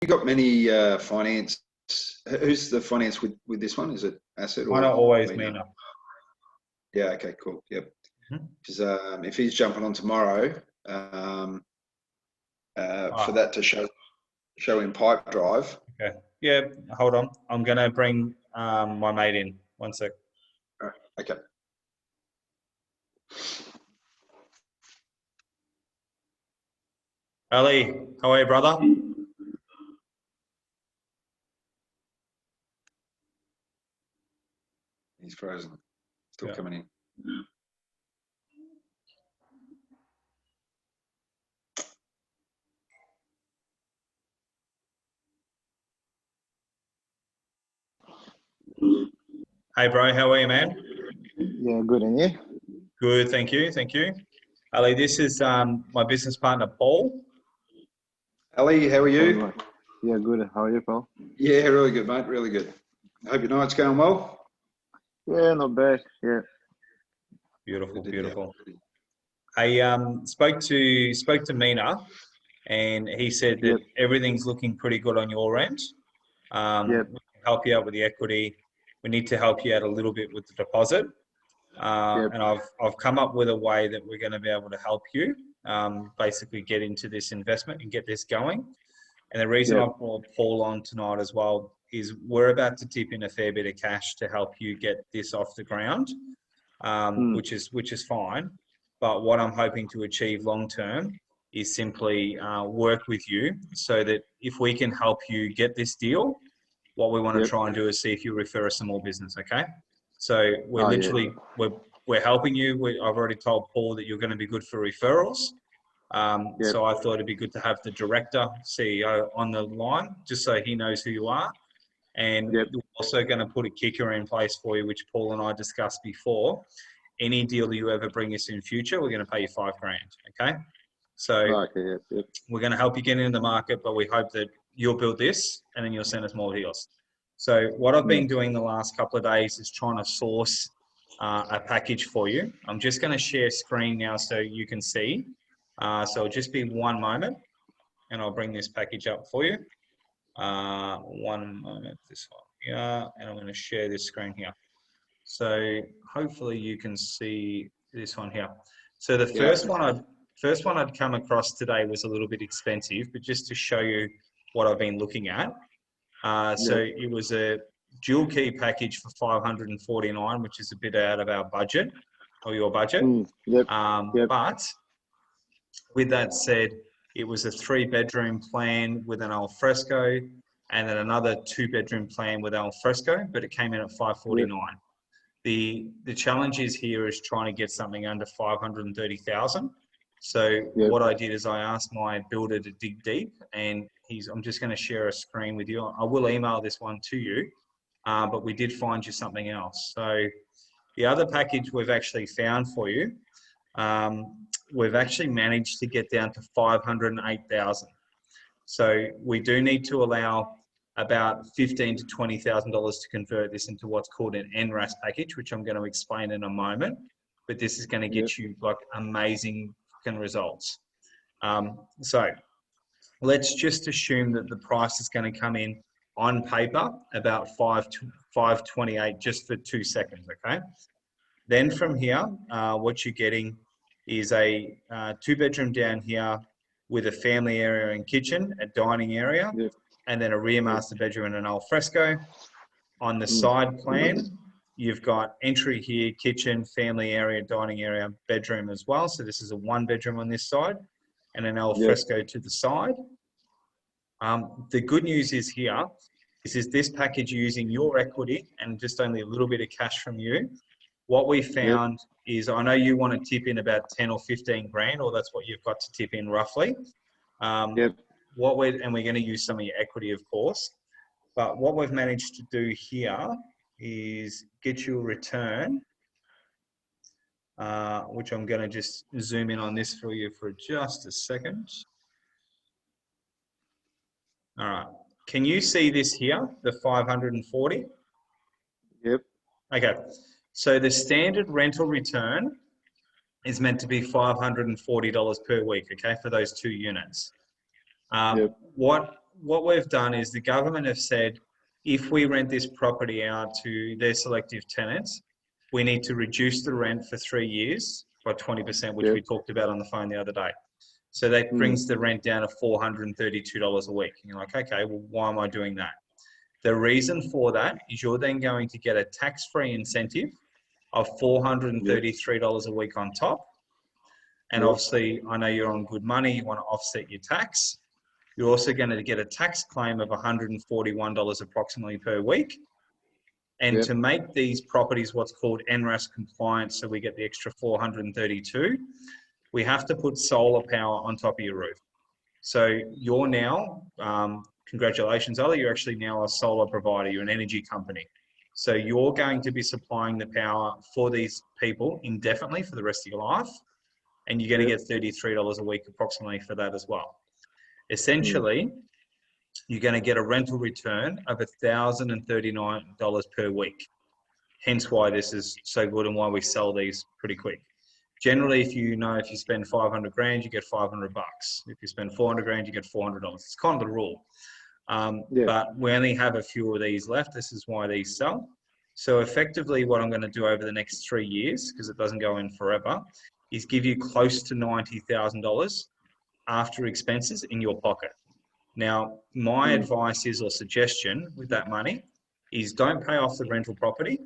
you got many finance? Who's the finance with this one? Is it Asset or Mine are always Mina? Mina. Yeah. Okay. Cool. Yep. Mhm. Because if he's jumping on tomorrow, for that to show in pipe drive. Okay. Yeah. Hold on. I'm gonna bring my mate in. 1 sec. Okay. Ali, how are you, brother? He's frozen. Still Yeah. coming in. Hey, bro. How are you, man? Yeah, good. And you? Good. Thank you. Thank you. Ali, this is my business partner, Paul. Ali, how are you? Right. Yeah, good. How are you, pal? Yeah, really good, mate. Really good. Hope your night's going well. Yeah, not bad. Yeah. Beautiful. Good, Beautiful. yeah. I spoke to Mina, and he said that Yep. everything's looking pretty good on your end. Yep. We can help you out with the equity. We need to help you out a little bit with the deposit. Yep. And I've come up with a way that we're going to be able to help you basically get into this investment and get this going. And the reason Yep. I've brought Paul on tonight as well is we're about to tip in a fair bit of cash to help you get this off the ground, which is fine. But what I'm hoping to achieve long term is simply work with you so that if we can help you get this deal, what we want to Yep. try and do is see if you refer us some more business. Okay. So we're Oh, literally, we're helping you. I've already told Paul that you're going to be good for referrals. Yep. So I thought it'd be good to have the director, CEO on the line, just so he knows who you are. And Yep. we're also going to put a kicker in place for you, which Paul and I discussed before. Any deal that you ever bring us in future, we're going to pay you $5,000. Okay. So Okay. Yep. Yep. we're going to help you get into the market, but we hope that you'll build this and then you'll send us more deals. So what I've been doing the last couple of days is trying to source a package for you. I'm just going to share screen now so you can see. So it'll just be one moment and I'll bring this package up for you. One moment, this one here, and I'm going to share this screen here. So hopefully you can see this one here. So the first one I'd come across today was a little bit expensive, but just to show you what I've been looking at. So it was a dual key package for $549, which is a bit out of our budget or your budget. Yep. Yep. But with that said, it was a 3-bedroom plan with an al fresco and then another 2-bedroom plan with al fresco, but it came in at $549. The challenge is here is trying to get something under 530,000. So what I did is I asked my builder to dig deep, and I'm just going to share a screen with you. I will email this one to you, but we did find you something else. So the other package we've actually found for you, we've actually managed to get down to 508,000. So we do need to allow about $15,000 to $20,000 to convert this into what's called an NRAS package, which I'm going to explain in a moment. But this is going to get you like amazing fucking results. So let's just assume that the price is going to come in on paper about 528 just for 2 seconds. Okay. Then from here, what you're getting is a 2-bedroom down here with a family area and kitchen, a dining area, and then a rear master bedroom and an al fresco. On the side plan, you've got entry here, kitchen, family area, dining area, bedroom as well. So this is a 1-bedroom on this side and an al fresco to the side. The good news is here, is this package using your equity and just only a little bit of cash from you. What we found is, I know you want to tip in about 10 or 15 grand, or that's what you've got to tip in roughly. And we're going to use some of your equity, of course. But what we've managed to do here is get you a return, which I'm going to just zoom in on this for you for just a second. All right. Can you see this here, the 540? Yep. Okay. So the standard rental return is meant to be $540 per week, okay, for those 2 units. What what we've done is the government have said, if we rent this property out to their selective tenants, we need to reduce the rent for 3 years by 20%, which we talked about on the phone the other day. So that brings the rent down to $432 a week. And you're like, okay, well, why am I doing that? The reason for that is you're then going to get a tax-free incentive of $433 a week on top. And obviously, I know you're on good money, you want to offset your tax. You're also going to get a tax claim of $141 approximately per week. And to make these properties what's called NRAS compliant, so we get the extra 432, we have to put solar power on top of your roof. So you're now, congratulations, Ola, you're actually now a solar provider, you're an energy company. So you're going to be supplying the power for these people indefinitely for the rest of your life. And you're going to get $33 a week approximately for that as well. Essentially, you're going to get a rental return of $1,039 per week. Hence why this is so good and why we sell these pretty quick. Generally, if you spend 500 grand, you get 500 bucks. If you spend 400 grand, you get $400. It's kind of the rule. But we only have a few of these left. This is why these sell. So effectively what I'm going to do over the next 3 years, because it doesn't go in forever, is give you close to $90,000 after expenses in your pocket. Now, my advice is, or suggestion with that money, is don't pay off the rental property.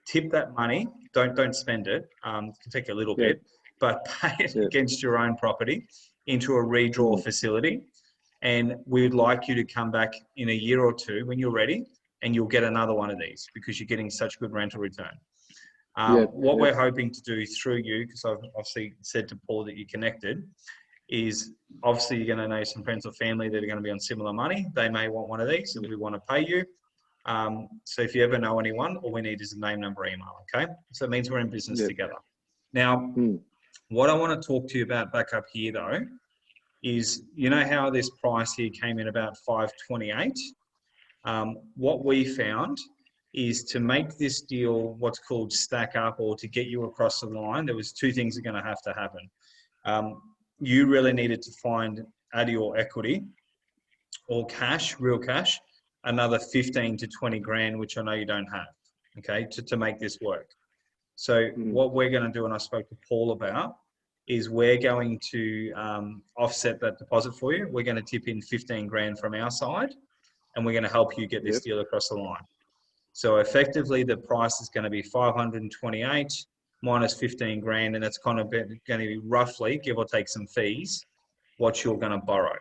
Tip that money. Don't spend it. It can take a little bit, but pay it against your own property into a redraw facility. And we would like you to come back in a year or two when you're ready, and you'll get another one of these because you're getting such good rental return. What we're hoping to do through you, because I've obviously said to Paul that you're connected, is obviously you're going to know some friends or family that are going to be on similar money. They may want one of these and we want to pay you. So if you ever know anyone, all we need is a name, number, email, okay? So it means we're in business together. Now, what I want to talk to you about back up here though, is you know how this price here came in about 528? What we found is to make this deal what's called stack up, or to get you across the line, there was two things that are going to have to happen. You really needed to find out of your equity or cash, real cash, another 15 to 20 grand, which I know you don't have, okay, to make this work. So what we're going to do, and I spoke to Paul about, is we're going to offset that deposit for you. We're going to tip in 15 grand from our side, and we're going to help you get this deal across the line. So effectively, the price is going to be 528 minus 15 grand, and that's kind of going to be roughly, give or take some fees, what you're going to borrow.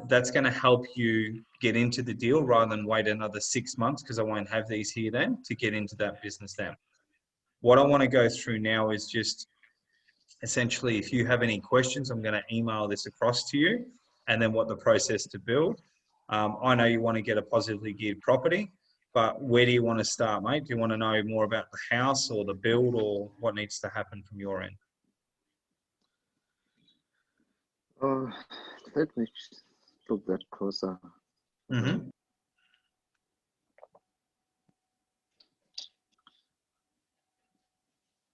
That's going to help you get into the deal rather than wait another 6 months, because I won't have these here then, to get into that business then. What I want to go through now is just essentially, if you have any questions, I'm going to email this across to you, and then what the process to build. I know you want to get a positively geared property, but where do you want to start, mate? Do you want to know more about the house or the build, or what needs to happen from your end? Let me look that closer.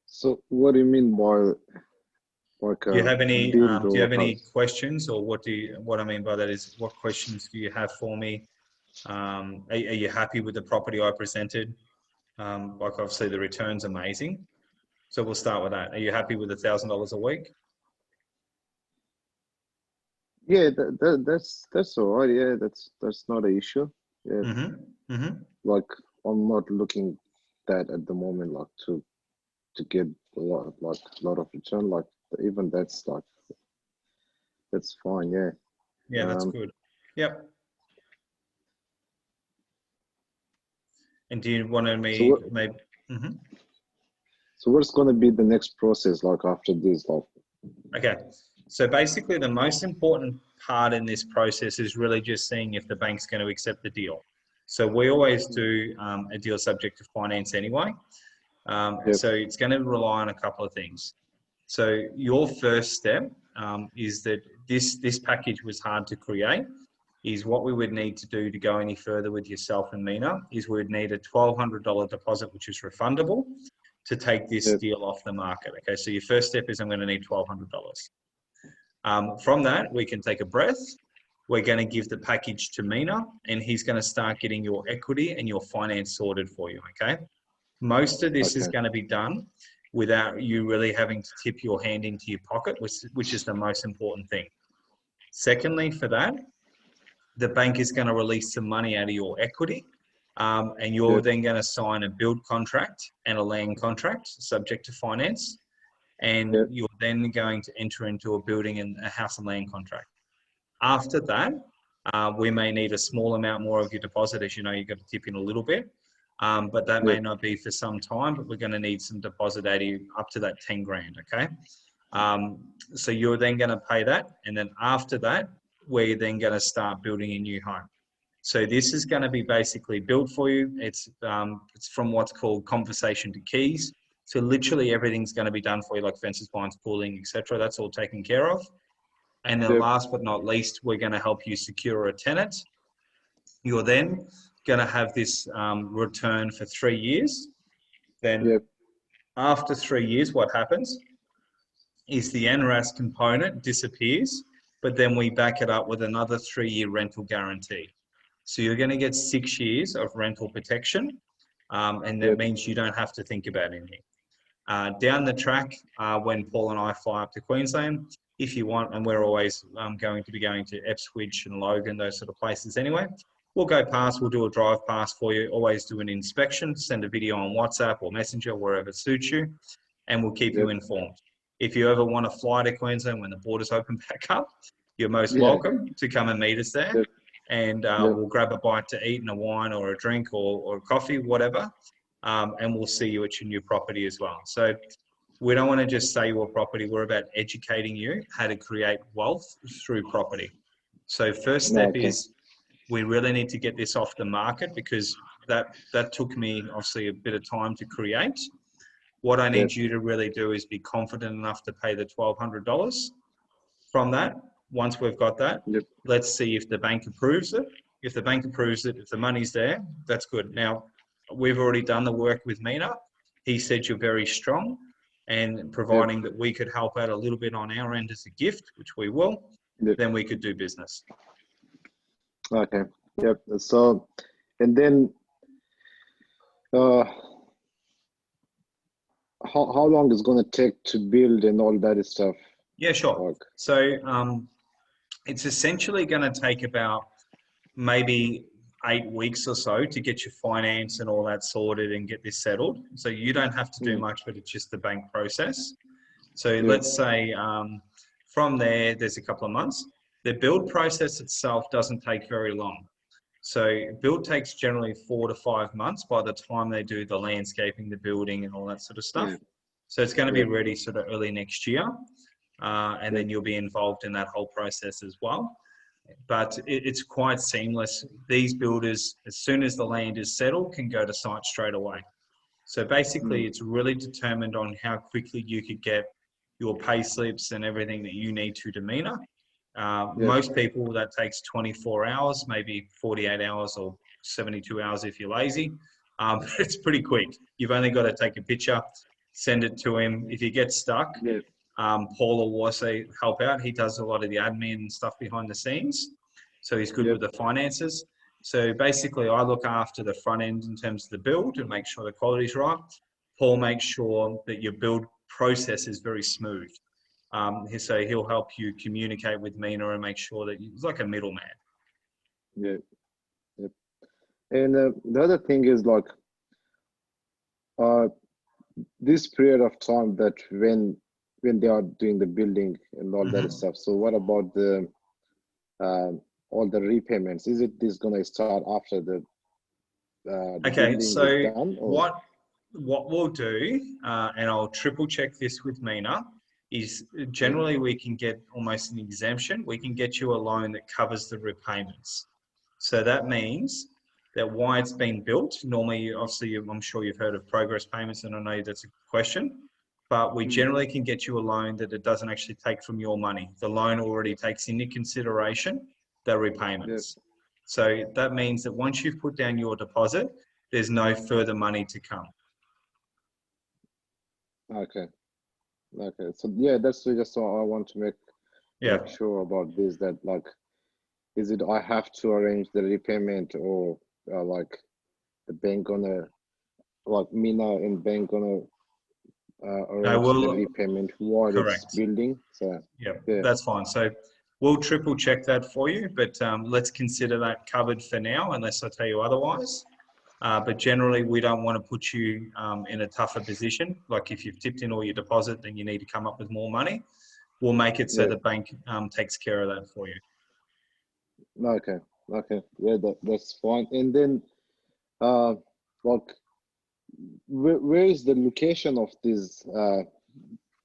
So what do you mean by like do you have any build do you have any house? questions, or what I mean by that is, what questions do you have for me? Are you happy with the property I presented? Like obviously the return's amazing. So we'll start with that. Are you happy with $1,000 a week? Yeah, that's all right. Yeah, that's not an issue. Yeah, like I'm not looking that at the moment, like to get a lot of return. Like even that's like that's fine. Yeah. Yeah, that's good. Yep. And do you want to maybe? So what's going to be the next process like after this? Like, okay. So basically, the most important part in this process is really just seeing if the bank's going to accept the deal. So we always do a deal subject to finance anyway. So it's going to rely on a couple of things. So your first step is that this package was hard to create. Is what we would need to do to go any further with yourself and Mina is we would need a $1,200 deposit, which is refundable, to take this deal off the market. Okay, so your first step is I'm going to need $1,200. From that, we can take a breath. we're going to give the package to Mina, and he's going to start getting your equity and your finance sorted for you, okay? Most of this is Okay. going to be done without you really having to tip your hand into your pocket, which is the most important thing. Secondly, for that, the bank is going to release some money out of your equity, and you're Yep. then going to sign a build contract and a land contract subject to finance, and Yep. you're then going to enter into a building and a house and land contract. After that, we may need a small amount more of your deposit. As you know, you've got to tip in a little bit, but that may Yep. not be for some time, but we're going to need some deposit out of you up to that 10 grand, okay? So you're then going to pay that, and then after that, we're then going to start building a new home. So this is going to be basically built for you. It's from what's called conversation to keys. So literally everything's going to be done for you, like fences, blinds, pooling, etc. That's all taken care of. And then Yep. last but not least, we're going to help you secure a tenant. You're then going to have this return for 3 years. Then Yep. after 3 years, what happens is the NRAS component disappears, but then we back it up with another 3-year rental guarantee. So you're going to get 6 years of rental protection, and that Yep. means you don't have to think about anything. Down the track, when Paul and I fly up to Queensland, if you want, and we're always going to be going to Ipswich and Logan, those sort of places anyway, we'll go past, we'll do a drive past for you, always do an inspection, send a video on WhatsApp or Messenger, wherever suits you, and we'll keep you Yep. informed. If you ever want to fly to Queensland when the borders open back up, you're most Yeah. welcome to come and meet us there. Yep. And Yep. we'll grab a bite to eat and a wine or a drink or a coffee, whatever. And we'll see you at your new property as well. So we don't want to just sell you a property. We're about educating you how to create wealth through property. So first step Okay. is we really need to get this off the market, because that took me obviously a bit of time to create. What I need Yep. you to really do is be confident enough to pay the $1,200. From that, once we've got that, Yep. let's see if the bank approves it. If the bank approves it, if the money's there, that's good. Now, we've already done the work with Mina. He said you're very strong, and providing that we could help out a little bit on our end as a gift, which we will, Yep. then we could do business. Okay. Yep. So, and then, how long is going to take to build and all that stuff? Yeah, sure. Like, So it's essentially going to take about maybe 8 weeks or so to get your finance and all that sorted and get this settled. So you don't have to do much, but it's just the bank process. So let's say from there's a couple of months. The build process itself doesn't take very long. So build takes generally 4 to 5 months by the time they do the landscaping, the building and all that sort of stuff. So it's going to be ready sort of early next year. And then you'll be involved in that whole process as well. But it's quite seamless. These builders, as soon as the land is settled, can go to site straight away. So basically, it's really determined on how quickly you could get your pay slips and everything that you need to Mina. Most people, that takes 24 hours, maybe 48 hours or 72 hours if you're lazy. It's pretty quick. You've only got to take a picture, send it to him. If you get stuck, Paul or Warsay help out. He does a lot of the admin and stuff behind the scenes. So he's good with the finances. So basically, I look after the front end in terms of the build and make sure the quality's right. Paul makes sure that your build process is very smooth. So he'll help you communicate with Mina and make sure that he's like a middleman. Yep. And the other thing is like, this period of time that when they are doing the building and all that stuff. So what about the all the repayments? Is this gonna start after the Okay, building so is done? Or? what we'll do, and I'll triple check this with Mina, is generally we can get almost an exemption. We can get you a loan that covers the repayments. So that means that why it's been built, normally, obviously, I'm sure you've heard of progress payments, and I know that's a question, but we generally can get you a loan that it doesn't actually take from your money. The loan already takes into consideration the repayments. So that means that once you've put down your deposit, there's no further money to come. Okay. So yeah, that's just what I want to make sure about this, that like is it I have to arrange the repayment, or like the bank gonna, like Mina and bank gonna No, arrange the we'll, repayment while it's correct. building? So Yeah, yeah, that's fine. So we'll triple check that for you, but let's consider that covered for now, unless I tell you otherwise. But generally, we don't want to put you in a tougher position. Like if you've tipped in all your deposit, then you need to come up with more money. We'll make it so yeah. the bank takes care of that for you. Okay, okay, yeah, that's fine. And then like where is the location of this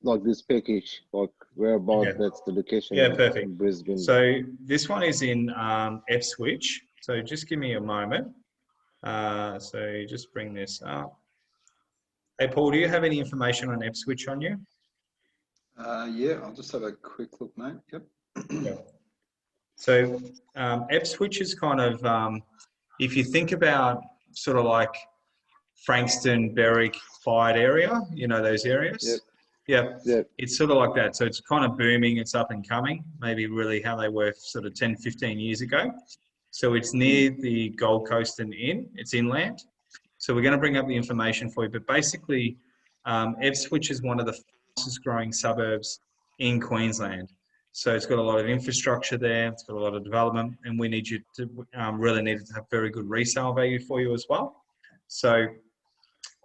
like this package? Like where about Okay. that's the location Yeah, perfect. in Brisbane? So this one is in Ipswich. So just give me a moment. So just bring this up. Hey, Paul, do you have any information on Ipswich on you? Yeah, I'll just have a quick look, mate. Yep. Yeah. So Ipswich is kind of, if you think about sort of like Frankston, Berwick, Clyde area, you know, those Yep, areas. Yeah, yep. it's sort of like that. So it's kind of booming, it's up and coming, maybe really how they were sort of 10, 15 years ago. So it's near the Gold Coast and it's inland. So we're going to bring up the information for you. But basically, Ipswich is one of the fastest growing suburbs in Queensland. So it's got a lot of infrastructure there. It's got a lot of development, and we need you to really need it to have very good resale value for you as well. So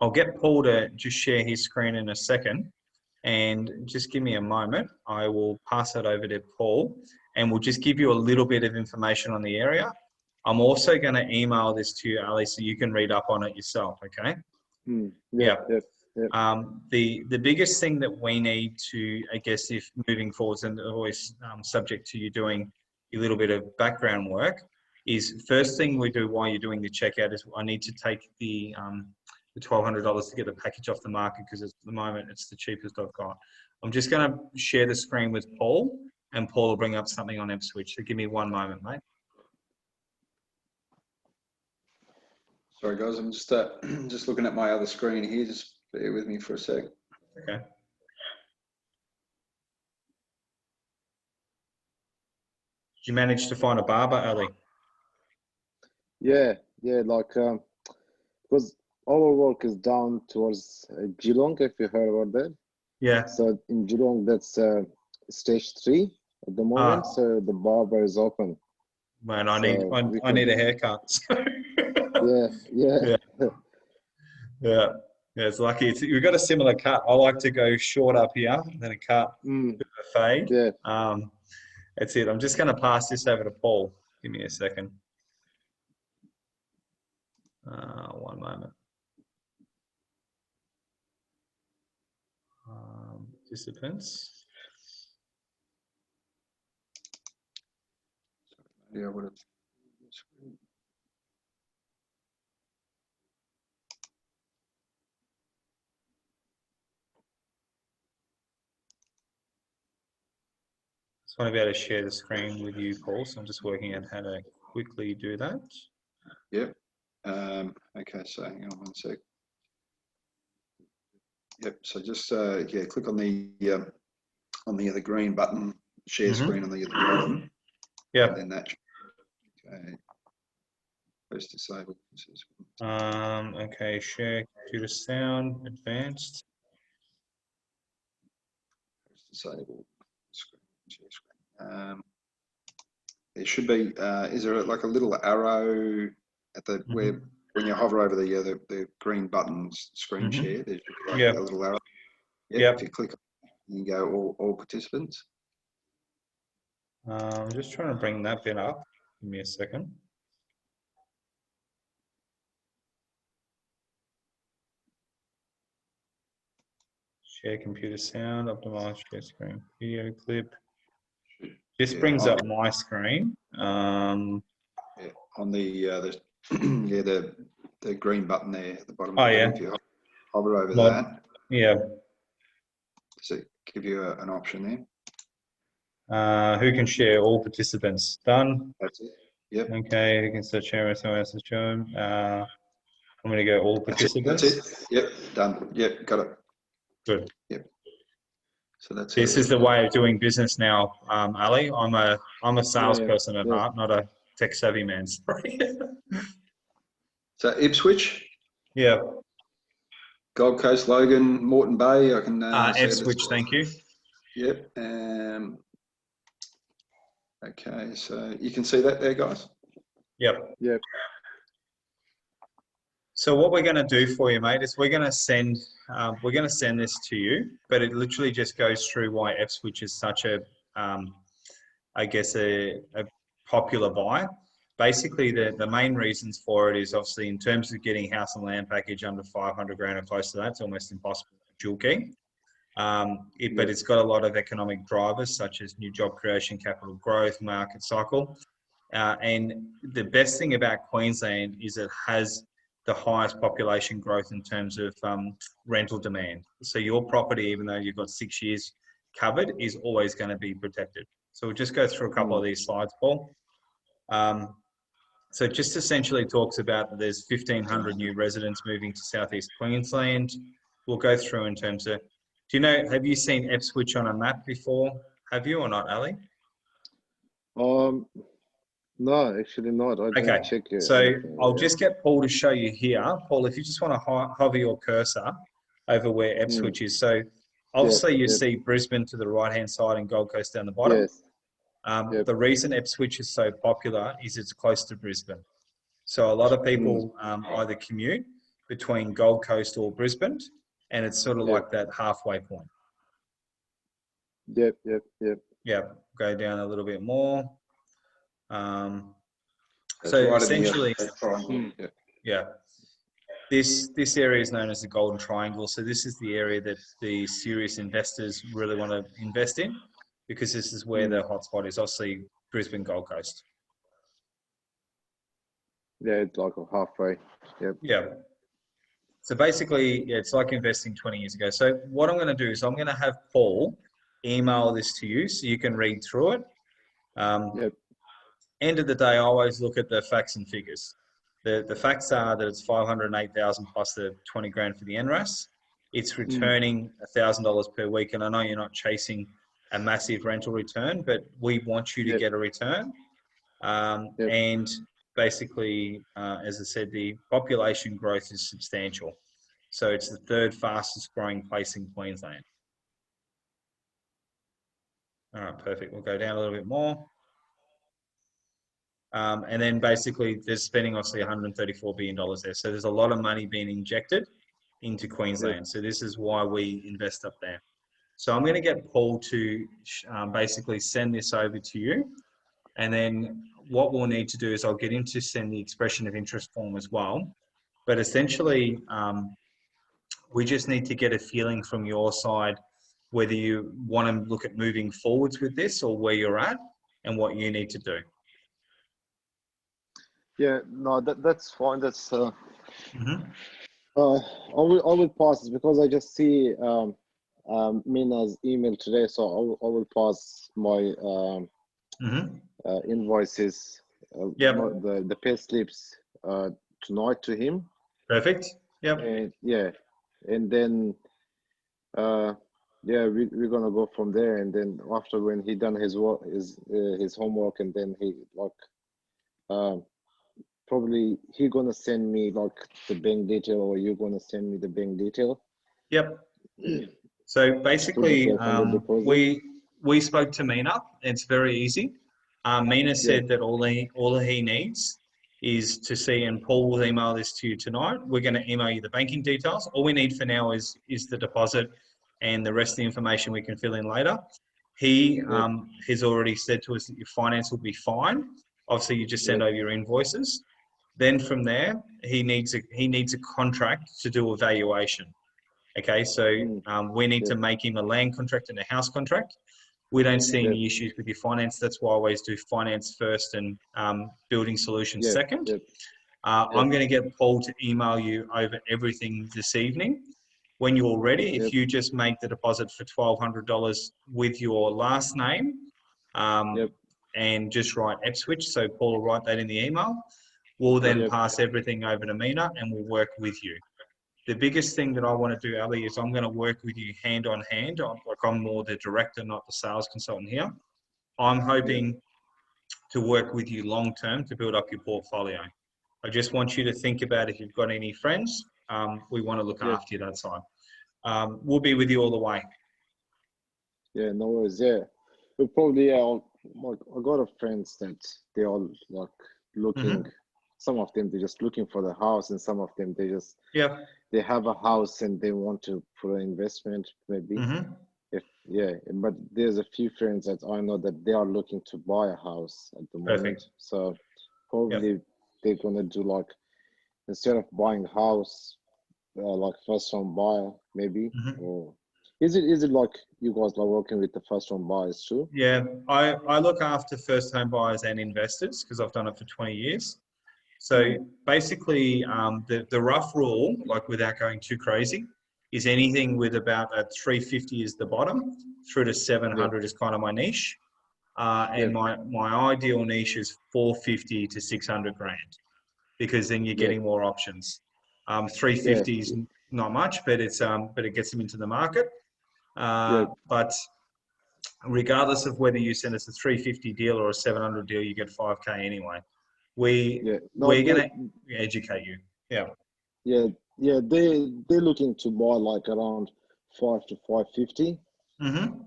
I'll get Paul to just share his screen in a second, and just give me a moment. I will pass it over to Paul, and we'll just give you a little bit of information on the area. I'm also going to email this to you, Ali, so you can read up on it yourself. Okay? Yep, Yeah. yep, yep. The biggest thing that we need to, I guess, if moving forwards, and always subject to you doing a little bit of background work, is first thing we do while you're doing the checkout is I need to take the $1,200 to get the package off the market, because at the moment it's the cheapest I've got. I'm just going to share the screen with Paul, and Paul will bring up something on Ipswich. So give me one moment, mate. Sorry, guys. I'm just just looking at my other screen here. Just bear with me for a sec. Okay. Did you manage to find a barber, Ali? Yeah, yeah. Like because our work is down towards Geelong, if you heard about that. Yeah. So in Geelong, that's stage 3 at the moment. So the barber is open. Man, So I need a haircut. yeah, yeah, Yeah, yeah, yeah. It's lucky. We've got a similar cut. I like to go short up here, then a cut, bit of a fade. yeah. That's it. I'm just going to pass this over to Paul. Give me a second. One moment. Participants. Yeah, I would have. Just want to be able to share the screen with you, Paul. So I'm just working out how to quickly do that. Yep. Okay, so hang on one sec. Yep. So just yeah, click on the green button, share screen on the bottom. Yeah. And then that. Okay. Post disabled. Okay. Share computer sound advanced. Post disabled. Screen. Share screen. There should be. Is there like a little arrow at the where when you hover over the green buttons screen share? There should be like a little arrow. Yeah. If you click, you go all participants. I'm just trying to bring that bit up. Give me a second. Share computer sound, optimize share screen, video clip. This brings up my screen. Yeah, on the the green button there at the bottom. Oh, of yeah. If you hover over that. Yeah. Does it give you an option there? Who can share? All participants. Done. That's it. Yep. Okay. Who can start sharing someone else's show? I'm going to go all participants. That's it. Yep. Done. Yep. Got it. Good. Yep. So that's This is the way of doing business now, Ali. I'm a salesperson at heart, not a tech savvy man. Sorry. So Ipswich, Yeah. Gold Coast, Logan, Moreton Bay. I can see it as Ipswich, well. thank you. Yep. Okay, so you can see that there, guys. Yep. Yep. So what we're going to do for you, mate, is we're going to send this to you, but it literally just goes through why Ipswich is such a, I guess, a popular buy. Basically, the main reasons for it is obviously in terms of getting house and land package under 500 grand or close to that, it's almost impossible for dual key. But it's got a lot of economic drivers such as new job creation, capital growth, market cycle. And the best thing about Queensland is it has the highest population growth in terms of rental demand. So your property, even though you've got 6 years covered, is always going to be protected. So we'll just go through a couple of these slides, Paul. So it just essentially talks about there's 1,500 new residents moving to Southeast Queensland. We'll go through in terms of, have you seen Ipswich on a map before? Have you or not, Ali? No, actually not. I didn't check it. So I'll just get Paul to show you here. Paul, if you just want to hover your cursor over where Ipswich is. So obviously you see Brisbane to the right-hand side and Gold Coast down the bottom. Yes. The reason Ipswich is so popular is it's close to Brisbane. So a lot of people either commute between Gold Coast or Brisbane, and it's sort of like that halfway point. Yep. Yeah, go down a little bit more. That's So right essentially, yeah. This area is known as the Golden Triangle. So this is the area that the serious investors really want to invest in, because this is where the hotspot is. Obviously, Brisbane, Gold Coast. Yeah, it's like a halfway. Yep. Yeah. So basically, it's like investing 20 years ago. So what I'm going to do is I'm going to have Paul email this to you so you can read through it. End of the day, I always look at the facts and figures. The facts are that it's 508,000 plus the 20 grand for the NRAS. It's returning $1,000 per week. And I know you're not chasing a massive rental return, but we want you to get a return. And basically, as I said, the population growth is substantial. So it's the third fastest growing place in Queensland. All right, perfect. We'll go down a little bit more. And then basically they're spending obviously $134 billion there. So there's a lot of money being injected into Queensland. So this is why we invest up there. So I'm going to get Paul to basically send this over to you. And then what we'll need to do is I'll get him to send the expression of interest form as well. But essentially, we just need to get a feeling from your side whether you want to look at moving forwards with this or where you're at and what you need to do. Yeah, no, that's fine. That's I will pass this because I just see Mina's email today, so I will pass my invoices, the pay slips tonight to him. Perfect. Yep. And and then we're gonna go from there, and then after when he done his work, his homework, and then he probably he gonna send me like the bank detail, or you're gonna send me the bank detail. Yep. So basically, we spoke to Mina. It's very easy. Mina said that all he needs is to see, and Paul will email this to you tonight. We're going to email you the banking details. All we need for now is the deposit, and the rest of the information we can fill in later. He has already said to us that your finance will be fine. Obviously, you just send over your invoices. Then from there, he needs a contract to do a valuation. Okay, so we need to make him a land contract and a house contract. We don't see any issues with your finance. That's why I always do finance first and building solutions second. I'm going to get Paul to email you over everything this evening. When you're ready, if you just make the deposit for $1,200 with your last name and just write Ipswich, so Paul will write that in the email. We'll then pass everything over to Mina and we'll work with you. The biggest thing that I want to do, Ali, is I'm going to work with you hand on hand. I'm more the director, not the sales consultant here. I'm hoping to work with you long term to build up your portfolio. I just want you to think about if you've got any friends. We want to look after you that side. We'll be with you all the way. Yeah, no worries. Yeah, but probably I got a friends that they all like looking. Some of them they're just looking for the house, and some of them they just they have a house and they want to put an investment maybe. But there's a few friends that I know that they are looking to buy a house at the moment. So probably they're gonna do like, instead of buying a house, like first home buyer maybe. Or is it like you guys are working with the first home buyers too? Yeah, I look after first home buyers and investors because I've done it for 20 years. So basically, the rough rule, like without going too crazy, is anything with about a 350 is the bottom, through to 700 is kind of my niche. And my ideal niche is 450 to 600 grand, because then you're getting more options. 350 is not much, but it gets them into the market. But regardless of whether you send us a 350 deal or a 700 deal, you get 5K anyway. We're going to educate you. They're looking to buy like around 5 to 550. And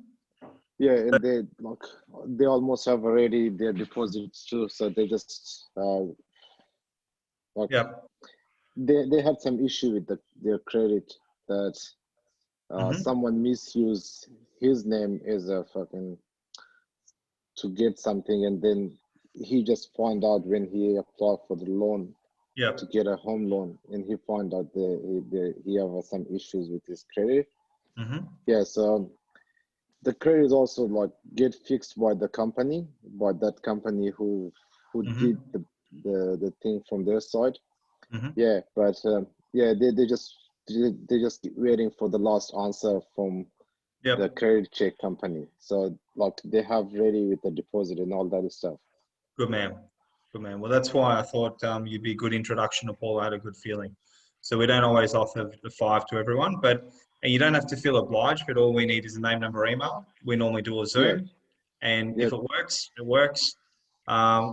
they almost have already their deposits too, so they just they had some issue with their credit, that someone misused his name as a fucking to get something, and then he just found out when he applied for the loan to get a home loan, and he found out he have some issues with his credit. So the credit also like get fixed by the company, by that company who did the thing from their side. But they just waiting for the last answer from the credit check company. So like they have ready with the deposit and all that stuff. Good man. Well, that's why I thought you'd be a good introduction to Paul. I had a good feeling. So we don't always offer the 5 to everyone, and you don't have to feel obliged, but all we need is a name, number, email. We normally do a Zoom, and if it works, it works.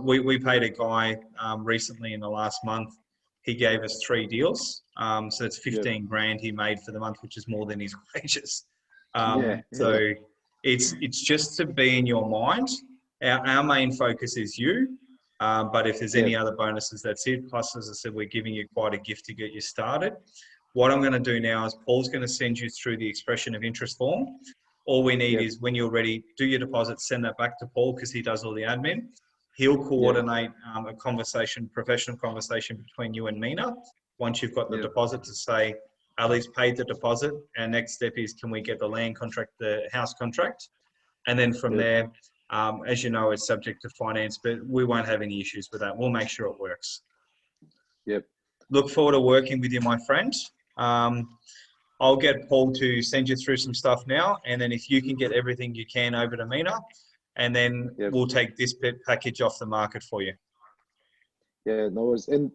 We paid a guy recently in the last month. He gave us 3 deals. So it's 15 grand he made for the month, which is more than his wages. So it's just to be in your mind. Our main focus is you. But if there's any other bonuses, that's it. Plus, as I said, we're giving you quite a gift to get you started. What I'm going to do now is Paul's going to send you through the expression of interest form. All we need is when you're ready, do your deposit, send that back to Paul because he does all the admin. He'll coordinate a conversation, professional conversation between you and Mina. Once you've got the deposit, to say, Ali's paid the deposit. Our next step is, can we get the land contract, the house contract? And then from there, as you know, it's subject to finance, but we won't have any issues with that. We'll make sure it works. Look forward to working with you, my friend. I'll get Paul to send you through some stuff now, and then if you can get everything you can over to Mina, and then we'll take this package off the market for you. No worries. And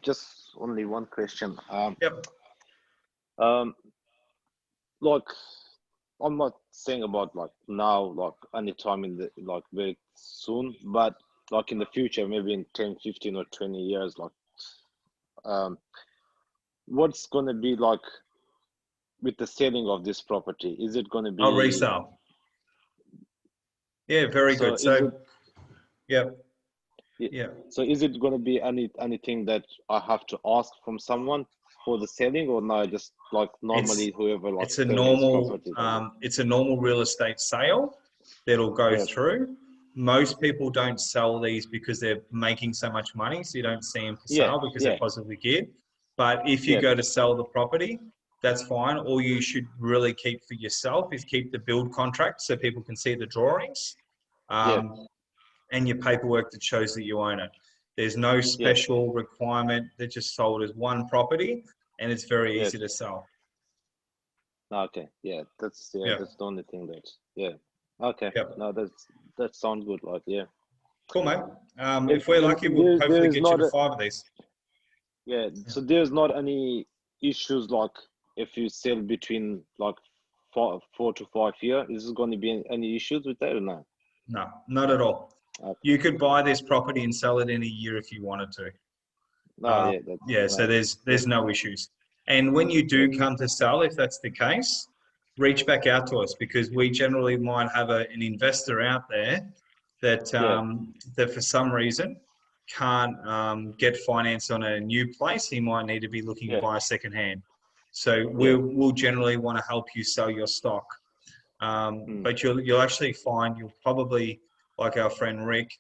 just only one question. Like, I'm not saying about like now, like anytime in the like very soon, but like in the future, maybe in 10, 15 or 20 years, like what's going to be like with the selling of this property? Is it going to be resale? Yeah, very good. So so is it going to be anything that I have to ask from someone for the selling, or no, just like normally whoever like it's a normal real estate sale that'll go through. Most people don't sell these because they're making so much money, so you don't see them for sale because they're positively geared. But if you go to sell the property, that's fine. All you should really keep for yourself is keep the build contract so people can see the drawings and your paperwork that shows that you own it. There's no special requirement. They're just sold as one property, and it's very easy to sell. Okay. That's the only thing that no, that sounds good. Like cool, mate. If we're lucky, we'll hopefully get you to 5 of these. So there's not any issues like if you sell between like 4 to 5 years? Is there going to be any issues with that or no? No, not at all. Okay. You could buy this property and sell it in a year if you wanted to. No, yeah, So there's no issues. And when you do come to sell, if that's the case, reach back out to us, because we generally might have an investor out there that that for some reason can't get finance on a new place. He might need to be looking to buy a secondhand. So we'll generally want to help you sell your stock. But you'll actually find you'll probably, like our friend Rick,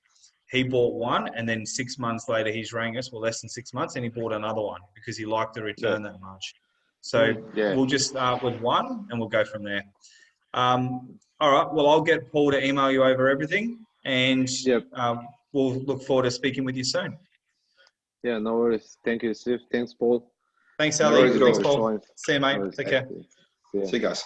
he bought one and then 6 months later he's rang us, well, less than 6 months, and he bought another one because he liked the return that much. So we'll just start with one and we'll go from there. All right, well, I'll get Paul to email you over everything, and we'll look forward to speaking with you soon. Yeah, no worries. Thank you, Steve. Thanks, Paul. Thanks, Ali. No Thanks, Paul. See you, mate. Take care. See See you guys.